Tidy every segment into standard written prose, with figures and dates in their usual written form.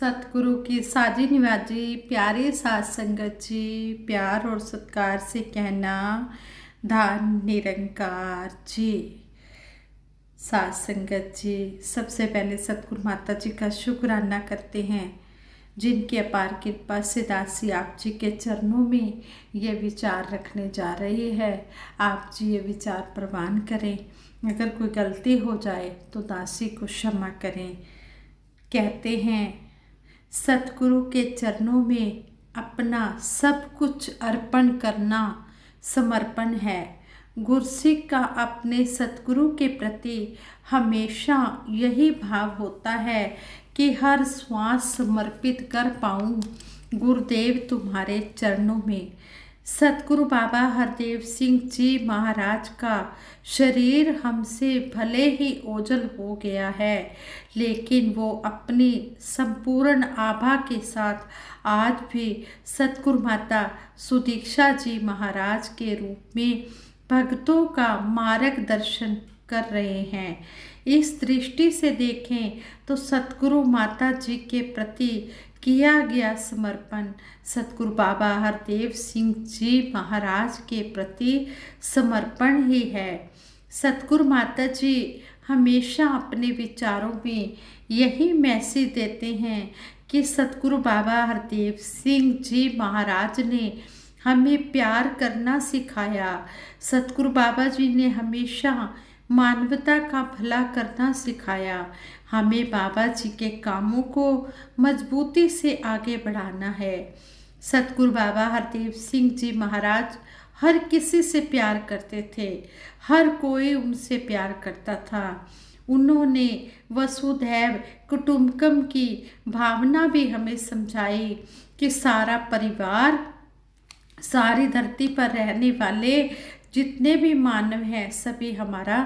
सतगुरु की साजी निवाजी प्यारे साथ संगत जी, प्यार और सत्कार से कहना धान निरंकार जी। साथ संगत जी, सबसे पहले सतगुरु माता जी का शुक्राना करते हैं जिनकी अपार कृपा से दासी आप जी के चरणों में ये विचार रखने जा रही है। आप जी ये विचार प्रवान करें। अगर कोई गलती हो जाए तो दासी को क्षमा करें। कहते हैं सतगुरु के चरणों में अपना सब कुछ अर्पण करना समर्पण है। गुरसिक का अपने सतगुरु के प्रति हमेशा यही भाव होता है कि हर श्वास समर्पित कर पाऊँ गुरुदेव तुम्हारे चरणों में। सतगुरु बाबा हरदेव सिंह जी महाराज का शरीर हमसे भले ही ओझल हो गया है, लेकिन वो अपनी संपूर्ण आभा के साथ आज भी सतगुरु माता सुदीक्षा जी महाराज के रूप में भक्तों का मार्गदर्शन कर रहे हैं। इस दृष्टि से देखें तो सतगुरु माता जी के प्रति किया गया समर्पण सतगुरु बाबा हरदेव सिंह जी महाराज के प्रति समर्पण ही है। सतगुरु माता जी हमेशा अपने विचारों में यही मैसेज देते हैं कि सतगुरु बाबा हरदेव सिंह जी महाराज ने हमें प्यार करना सिखाया। सतगुरु बाबा जी ने हमेशा मानवता का भला करना सिखाया। हमें बाबा जी के कामों को मजबूती से आगे बढ़ाना है। सतगुरु बाबा हरदेव सिंह जी महाराज हर किसी से प्यार करते थे, हर कोई उनसे प्यार करता था। उन्होंने वसुधैव कुटुंबकम की भावना भी हमें समझाई कि सारा परिवार, सारी धरती पर रहने वाले जितने भी मानव हैं सभी हमारा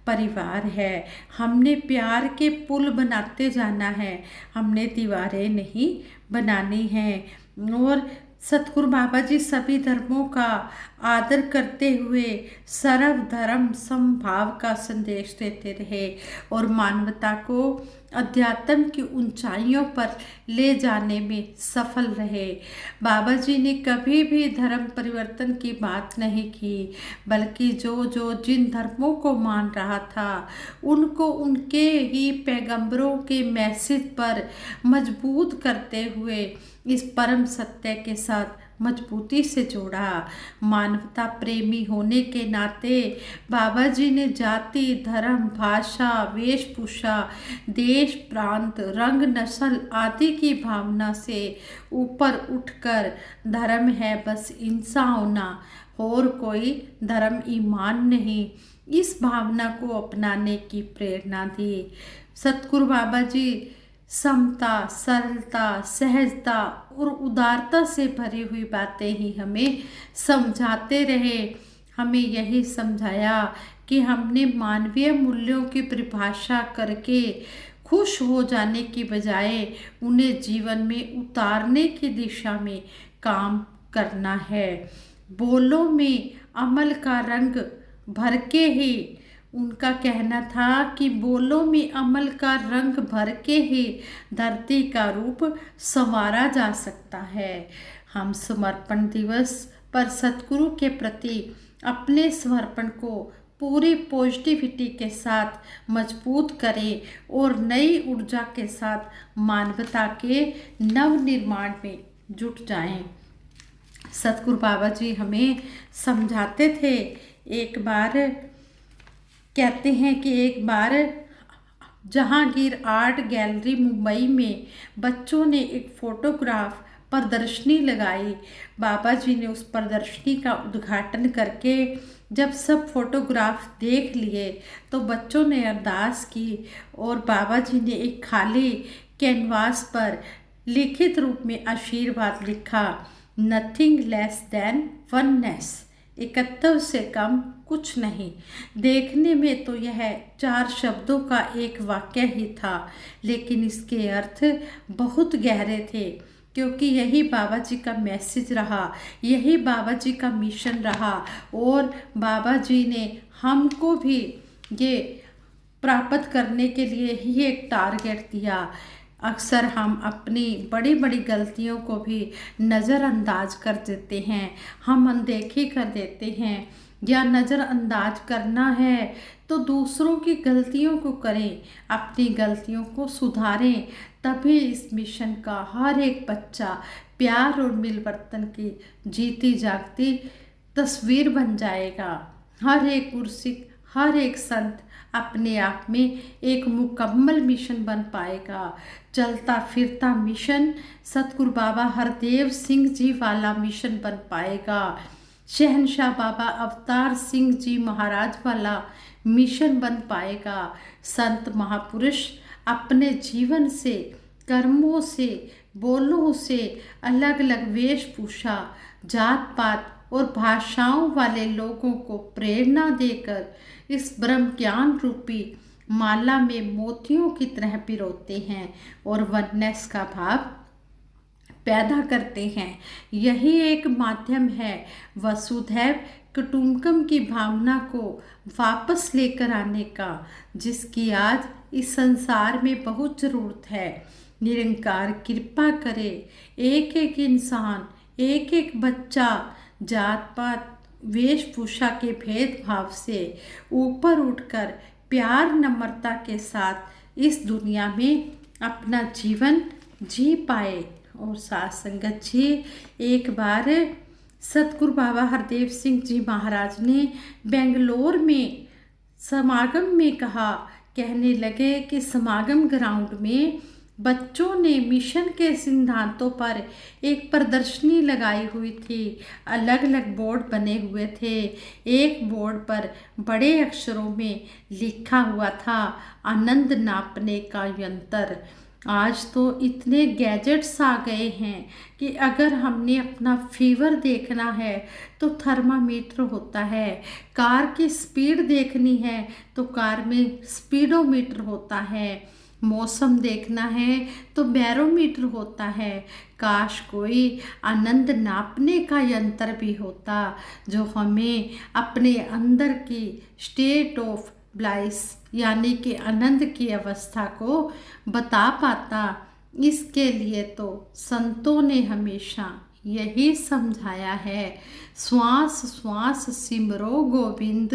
परिवार है। हमने प्यार के पुल बनाते जाना है, हमने दीवारें नहीं बनानी हैं। और सतगुरु बाबा जी सभी धर्मों का आदर करते हुए सर्वधर्म समभाव का संदेश देते रहे और मानवता को अध्यात्म की ऊंचाइयों पर ले जाने में सफल रहे। बाबा जी ने कभी भी धर्म परिवर्तन की बात नहीं की, बल्कि जो जिन धर्मों को मान रहा था उनको उनके ही पैगंबरों के मैसेज पर मजबूत करते हुए इस परम सत्य के साथ मजबूती से जोड़ा। मानवता प्रेमी होने के नाते बाबा जी ने जाति, धर्म, भाषा, वेशभूषा, देश, प्रांत, रंग, नस्ल आदि की भावना से ऊपर उठकर धर्म है बस इंसान होना और कोई धर्म ईमान नहीं, इस भावना को अपनाने की प्रेरणा दी। सतगुरु बाबा जी समता, सरलता, सहजता और उदारता से भरी हुई बातें ही हमें समझाते रहे। हमें यही समझाया कि हमने मानवीय मूल्यों की परिभाषा करके खुश हो जाने की बजाय उन्हें जीवन में उतारने की दिशा में काम करना है। बोलों में अमल का रंग भर के ही, उनका कहना था कि बोलों में अमल का रंग भर के ही धरती का रूप संवारा जा सकता है। हम समर्पण दिवस पर सतगुरु के प्रति अपने समर्पण को पूरी पॉजिटिविटी के साथ मजबूत करें और नई ऊर्जा के साथ मानवता के नव निर्माण में जुट जाएं। सतगुरु बाबा जी हमें समझाते थे। एक बार कहते हैं कि एक बार जहांगीर आर्ट गैलरी मुंबई में बच्चों ने एक फोटोग्राफ प्रदर्शनी लगाई। बाबा जी ने उस प्रदर्शनी का उद्घाटन करके जब सब फोटोग्राफ देख लिए तो बच्चों ने अरदास की और बाबा जी ने एक खाली कैनवास पर लिखित रूप में आशीर्वाद लिखा, नथिंग लेस देन वननेस, 71 से कम कुछ नहीं। देखने में तो यह 4 शब्दों का एक वाक्य ही था, लेकिन इसके अर्थ बहुत गहरे थे, क्योंकि यही बाबा जी का मैसेज रहा, यही बाबा जी का मिशन रहा और बाबा जी ने हमको भी ये प्राप्त करने के लिए ही एक टारगेट दिया। अक्सर हम अपनी बड़ी बड़ी गलतियों को भी नज़रअंदाज कर देते हैं, हम अनदेखी कर देते हैं। या नज़रअंदाज करना है तो दूसरों की गलतियों को करें, अपनी गलतियों को सुधारें, तभी इस मिशन का हर एक बच्चा प्यार और मिलवर्तन की जीती जागती तस्वीर बन जाएगा। हर एक गुरसिख, हर एक संत अपने आप में एक मुकम्मल मिशन बन पाएगा। चलता फिरता मिशन सतगुरु बाबा हरदेव सिंह जी वाला मिशन बन पाएगा। शहनशाह बाबा अवतार सिंह जी महाराज वाला मिशन बन पाएगा। संत महापुरुष अपने जीवन से, कर्मों से, बोलों से, अलग अलग वेशभूषा, जात पात और भाषाओं वाले लोगों को प्रेरणा देकर इस ब्रह्म ज्ञान रूपी माला में मोतियों की तरह पिरोते हैं और वननेस का भाव पैदा करते हैं। यही एक माध्यम है वसुधैव कुटुंबकम की भावना को वापस लेकर आने का, जिसकी आज इस संसार में बहुत ज़रूरत है। निरंकार कृपा करे, एक एक इंसान, एक एक बच्चा जात पात वेशभूषा के भेदभाव से ऊपर उठकर प्यार नम्रता के साथ इस दुनिया में अपना जीवन जी पाए। और साथ संगत जी, एक बार सतगुरु बाबा हरदेव सिंह जी महाराज ने बेंगलोर में समागम में कहने लगे कि समागम ग्राउंड में बच्चों ने मिशन के सिद्धांतों पर एक प्रदर्शनी लगाई हुई थी। अलग अलग बोर्ड बने हुए थे। एक बोर्ड पर बड़े अक्षरों में लिखा हुआ था, आनंद नापने का यंत्र। आज तो इतने गैजेट्स आ गए हैं कि अगर हमने अपना फीवर देखना है तो थर्मामीटर होता है, कार की स्पीड देखनी है तो कार में स्पीडोमीटर होता है, मौसम देखना है तो बैरोमीटर होता है। काश कोई आनंद नापने का यंत्र भी होता जो हमें अपने अंदर की स्टेट ऑफ ब्लाइस यानी कि आनंद की अवस्था को बता पाता। इसके लिए तो संतों ने हमेशा यही समझाया है, श्वास श्वास सिमरो गोविंद,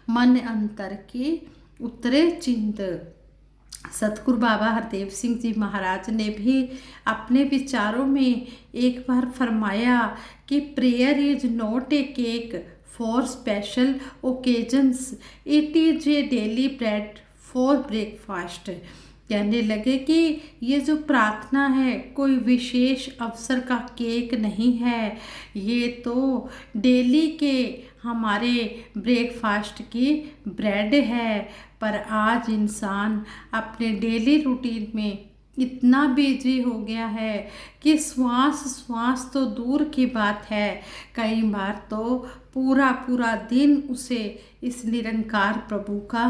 मन अंतर की उतरे चिंत। सतगुरु बाबा हरदेव सिंह जी महाराज ने भी अपने विचारों में एक बार फरमाया कि prayer is not a cake for special occasions, it is a daily bread for breakfast. कहने लगे कि ये जो प्रार्थना है कोई विशेष अवसर का केक नहीं है, ये तो डेली के हमारे ब्रेकफास्ट की ब्रेड है। पर आज इंसान अपने डेली रूटीन में इतना बिजी हो गया है कि श्वास श्वास तो दूर की बात है, कई बार तो पूरा पूरा दिन उसे इस निरंकार प्रभु का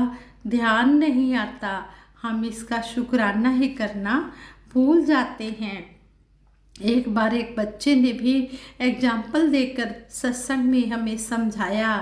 ध्यान नहीं आता। हम इसका शुक्राना ही करना भूल जाते हैं। एक बार एक बच्चे ने भी एग्जाम्पल देकर सत्संग में हमें समझाया।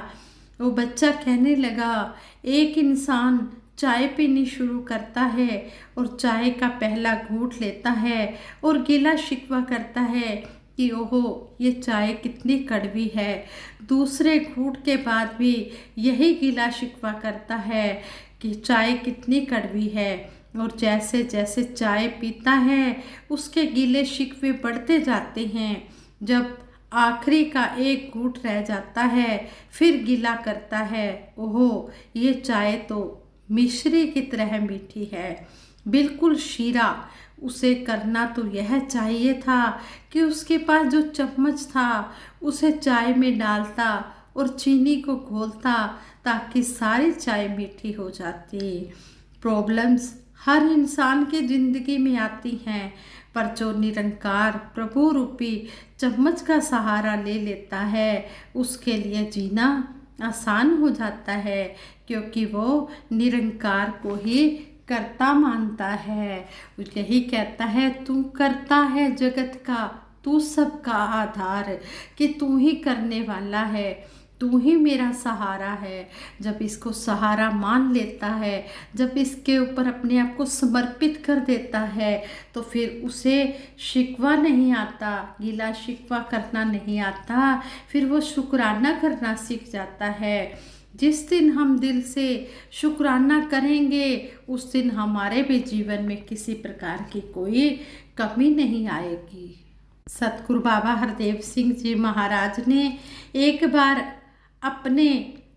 वो बच्चा कहने लगा, एक इंसान चाय पीनी शुरू करता है और चाय का पहला घूंट लेता है और गिला शिकवा करता है कि ओहो ये चाय कितनी कड़वी है। दूसरे घूंट के बाद भी यही गिला शिकवा करता है कि चाय कितनी कड़वी है। और जैसे जैसे चाय पीता है उसके गिले शिकवे बढ़ते जाते हैं। जब आखिरी का एक घूंट रह जाता है फिर गिला करता है, ओहो ये चाय तो मिश्री की तरह मीठी है, बिल्कुल शीरा। उसे करना तो यह चाहिए था कि उसके पास जो चम्मच था उसे चाय में डालता और चीनी को घोलता ताकि सारी चाय मीठी हो जाती। प्रॉब्लम्स हर इंसान की ज़िंदगी में आती हैं, पर जो निरंकार प्रभु रूपी चम्मच का सहारा ले लेता है उसके लिए जीना आसान हो जाता है, क्योंकि वो निरंकार को ही करता मानता है। यही कहता है, तू करता है जगत का, तू सबका आधार, कि तू ही करने वाला है। तू ही मेरा सहारा है। जब इसको सहारा मान लेता है, जब इसके ऊपर अपने आप को समर्पित कर देता है, तो फिर उसे शिकवा नहीं आता, गिला शिकवा करना नहीं आता, फिर वो शुक्राना करना सीख जाता है। जिस दिन हम दिल से शुक्राना करेंगे, उस दिन हमारे भी जीवन में किसी प्रकार की कोई कमी नहीं आएगी। सतगुरु बाबा हरदेव सिंह जी महाराज ने एक बार अपने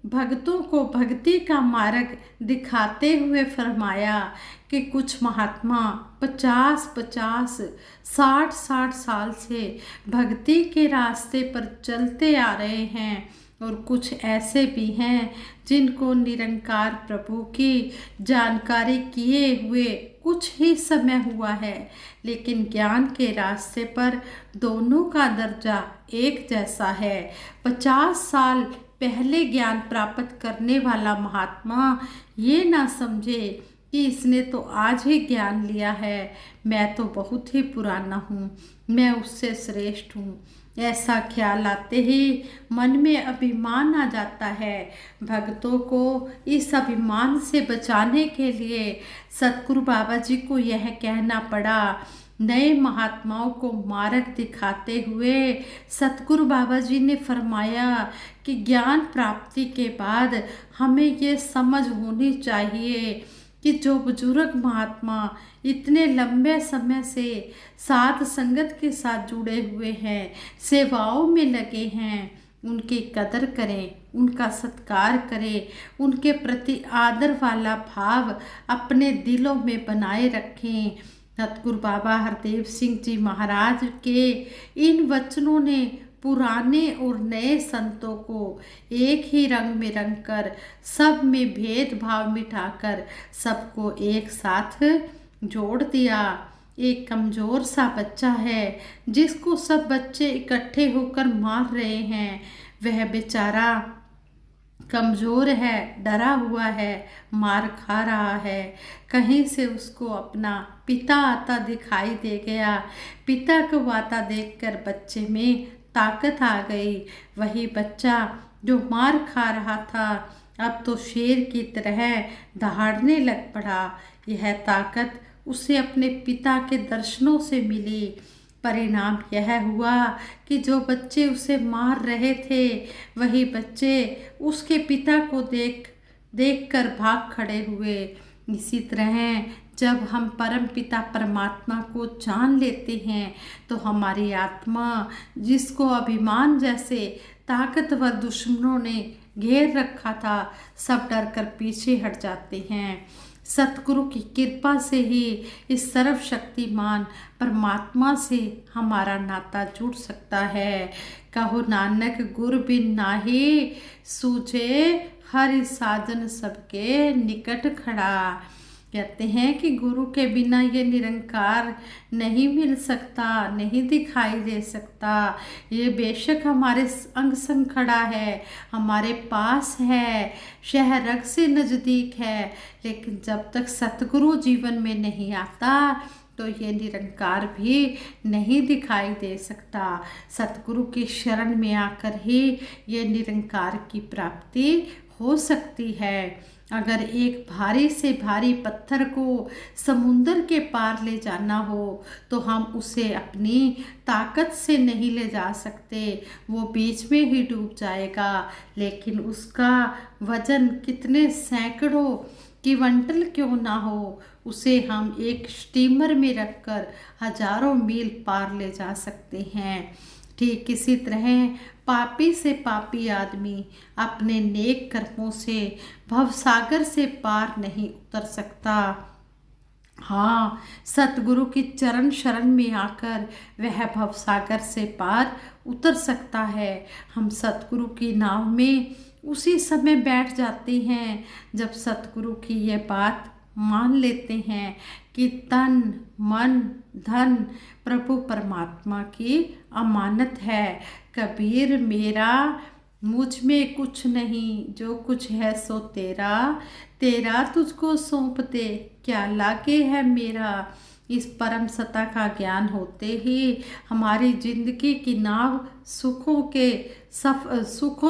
भक्तों को भक्ति का मार्ग दिखाते हुए फरमाया कि कुछ महात्मा 50-50, 60-60 साल से भक्ति के रास्ते पर चलते आ रहे हैं, और कुछ ऐसे भी हैं जिनको निरंकार प्रभु की जानकारी किए हुए कुछ ही समय हुआ है, लेकिन ज्ञान के रास्ते पर दोनों का दर्जा एक जैसा है। 50 साल पहले ज्ञान प्राप्त करने वाला महात्मा ये ना समझे कि इसने तो आज ही ज्ञान लिया है, मैं तो बहुत ही पुराना हूँ, मैं उससे श्रेष्ठ हूँ। ऐसा ख्याल आते ही मन में अभिमान आ जाता है। भक्तों को इस अभिमान से बचाने के लिए सतगुरु बाबा जी को यह कहना पड़ा। नए महात्माओं को मार्ग दिखाते हुए सतगुरु बाबा जी ने फरमाया कि ज्ञान प्राप्ति के बाद हमें ये समझ होनी चाहिए कि जो बुजुर्ग महात्मा इतने लंबे समय से साध संगत के साथ जुड़े हुए हैं, सेवाओं में लगे हैं, उनकी कदर करें, उनका सत्कार करें, उनके प्रति आदर वाला भाव अपने दिलों में बनाए रखें। सतगुरु बाबा हरदेव सिंह जी महाराज के इन वचनों ने पुराने और नए संतों को एक ही रंग में रंग कर, सब में भेदभाव मिटाकर सबको एक साथ जोड़ दिया। एक कमज़ोर सा बच्चा है जिसको सब बच्चे इकट्ठे होकर मार रहे हैं, वह बेचारा कमज़ोर है, डरा हुआ है, मार खा रहा है। कहीं से उसको अपना पिता आता दिखाई दे गया। पिता को आता देखकर बच्चे में ताकत आ गई। वही बच्चा जो मार खा रहा था अब तो शेर की तरह दहाड़ने लग पड़ा। यह ताकत उसे अपने पिता के दर्शनों से मिली। परिणाम यह हुआ कि जो बच्चे उसे मार रहे थे वही बच्चे उसके पिता को देखकर भाग खड़े हुए। इसी तरह जब हम परम पिता परमात्मा को जान लेते हैं तो हमारी आत्मा, जिसको अभिमान जैसे ताकतवर दुश्मनों ने घेर रखा था, सब डर कर पीछे हट जाते हैं। सतगुरु की कृपा से ही इस सर्वशक्तिमान परमात्मा से हमारा नाता जुड़ सकता है। कहो नानक गुर बिन नाहि, सूझे हरि साधन सबके निकट खड़ा। कहते हैं कि गुरु के बिना ये निरंकार नहीं मिल सकता, नहीं दिखाई दे सकता। ये बेशक हमारे अंग संग खड़ा है, हमारे पास है, शहरग से नज़दीक है, लेकिन जब तक सतगुरु जीवन में नहीं आता तो ये निरंकार भी नहीं दिखाई दे सकता। सतगुरु की शरण में आकर ही ये निरंकार की प्राप्ति हो सकती है। अगर एक भारी से भारी पत्थर को समुंदर के पार ले जाना हो तो हम उसे अपनी ताकत से नहीं ले जा सकते, वो बीच में ही डूब जाएगा। लेकिन उसका वजन कितने सैकड़ों क्विंटल क्यों ना हो, उसे हम एक स्टीमर में रखकर हजारों मील पार ले जा सकते हैं। ठीक इसी तरह पापी से पापी आदमी अपने नेक कर्मों से भवसागर से पार नहीं उतर सकता। हाँ, सतगुरु की चरण शरण में आकर वह भवसागर से पार उतर सकता है। हम सतगुरु की नाव में उसी समय बैठ जाते हैं जब सतगुरु की ये बात मान लेते हैं कि तन मन धन प्रभु परमात्मा की अमानत है। कबीर मेरा मुझ में कुछ नहीं, जो कुछ है सो तेरा, तेरा तुझको सौंप दे क्या लागे है मेरा। इस परम सत्ता का ज्ञान होते ही हमारी जिंदगी की नाव सुखों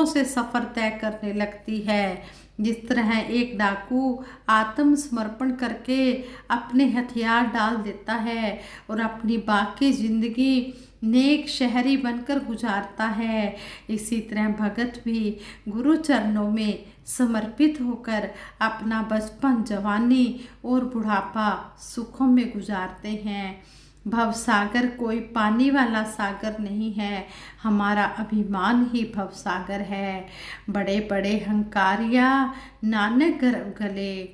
से सफ़र तय करने लगती है। जिस तरह एक डाकू आत्मसमर्पण करके अपने हथियार डाल देता है और अपनी बाकी जिंदगी नेक शहरी बनकर गुजारता है, इसी तरह भगत भी गुरु चरणों में समर्पित होकर अपना बचपन, जवानी और बुढ़ापा सुखों में गुजारते हैं। भवसागर कोई पानी वाला सागर नहीं है, हमारा अभिमान ही भवसागर है। बड़े बड़े हंकारिया नानक गले।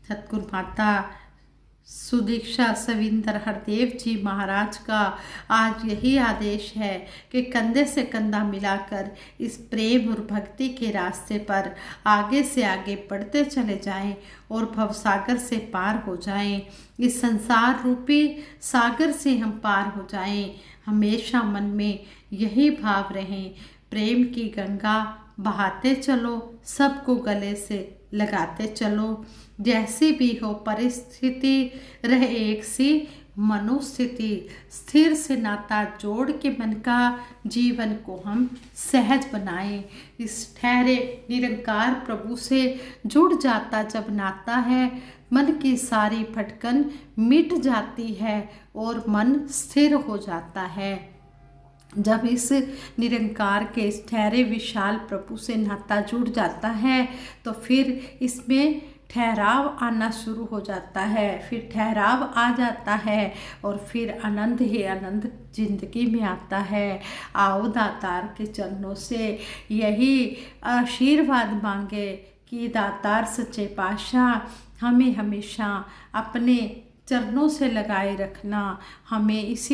सतगुरु माता सुदीक्षा सविंदर हरदेव जी महाराज का आज यही आदेश है कि कंधे से कंधा मिलाकर इस प्रेम और भक्ति के रास्ते पर आगे से आगे बढ़ते चले जाएं और भवसागर से पार हो जाएं। इस संसार रूपी सागर से हम पार हो जाएं। हमेशा मन में यही भाव रहें, प्रेम की गंगा बहाते चलो, सबको गले से लगाते चलो। जैसी भी हो परिस्थिति रहे एक सी मनोस्थिति, स्थिर से नाता जोड़ के मन का जीवन को हम सहज बनाएं। इस ठहरे निरंकार प्रभु से जुड़ जाता जब नाता है, मन की सारी भटकन मिट जाती है और मन स्थिर हो जाता है। जब इस निरंकार के इस ठहरे विशाल प्रभु से नाता जुड़ जाता है तो फिर इसमें ठहराव आना शुरू हो जाता है, फिर ठहराव आ जाता है और फिर आनंद ही आनंद जिंदगी में आता है। आओ दातार के चरणों से यही आशीर्वाद मांगे कि दातार सच्चे पातशाह हमें हमेशा अपने चरणों से लगाए रखना। हमें इस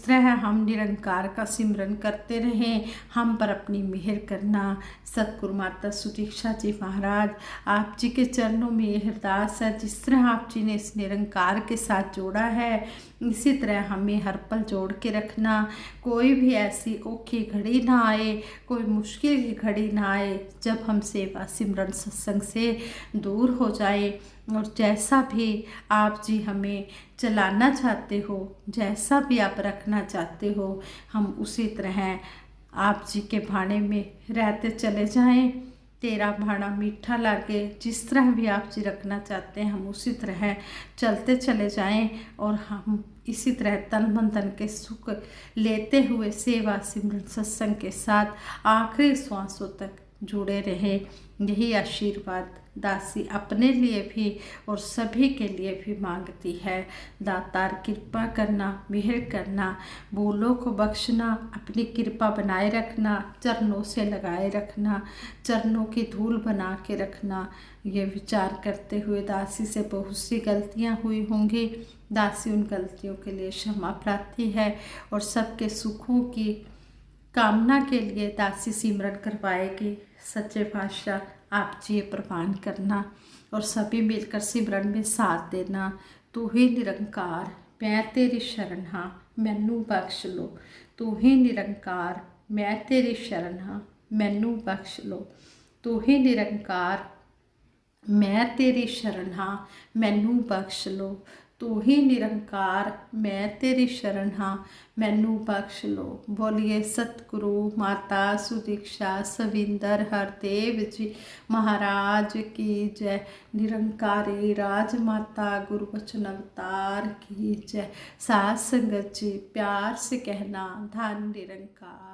तरह हम निरंकार का सिमरन करते रहें, हम पर अपनी मेहर करना। सतगुरु माता सुदीक्षा जी महाराज आप जी के चरणों में यह अरदास है, जिस तरह आप जी ने इस निरंकार के साथ जोड़ा है इसी तरह हमें हर पल जोड़ के रखना। कोई भी ऐसी औखी घड़ी ना आए, कोई मुश्किल की घड़ी ना आए जब हम सेवा सिमरन सत्संग से दूर हो जाए। और जैसा भी आप जी हमें चलाना चाहते हो, जैसा भी आप रखना चाहते हो, हम उसी तरह आप जी के भाने में रहते चले जाएं। तेरा भाना मीठा लागे, जिस तरह भी आप जी रखना चाहते हैं हम उसी तरह चलते चले जाएं और हम इसी तरह तन मन धन के सुख लेते हुए सेवा सिमरन सत्संग के साथ आखिरी श्वासों तक जुड़े रहे। यही आशीर्वाद दासी अपने लिए भी और सभी के लिए भी मांगती है। दातार कृपा करना, मेहर करना, भूलों को बख्शना, अपनी कृपा बनाए रखना, चरणों से लगाए रखना, चरणों की धूल बना के रखना। ये विचार करते हुए दासी से बहुत सी गलतियां हुई होंगी, दासी उन गलतियों के लिए क्षमा प्रार्थी है और सबके सुखों की कामना के लिए दासी सिमरन करवाएगी। सच्चे पातशाह आप जी प्रवान करना और सभी मिलकर सिमरन में साथ देना। तू ही निरंकार मैं तेरी शरण हाँ, मैनू बख्श लो। तू ही निरंकार मैं तेरी शरण हाँ, मैनू बख्श लो। तू ही निरंकार मैं तेरी शरण हाँ, मैनू बख्श लो। तू ही निरंकार मैं तेरी शरण हाँ, मैनू बख्श लो। बोलिए सतगुरु माता सुदीक्षा सविंदर हरदेव जी महाराज की जय। निरंकारी राजमाता गुरु वचन अवतार की जय। साथ संगत जी प्यार से कहना धन निरंकार।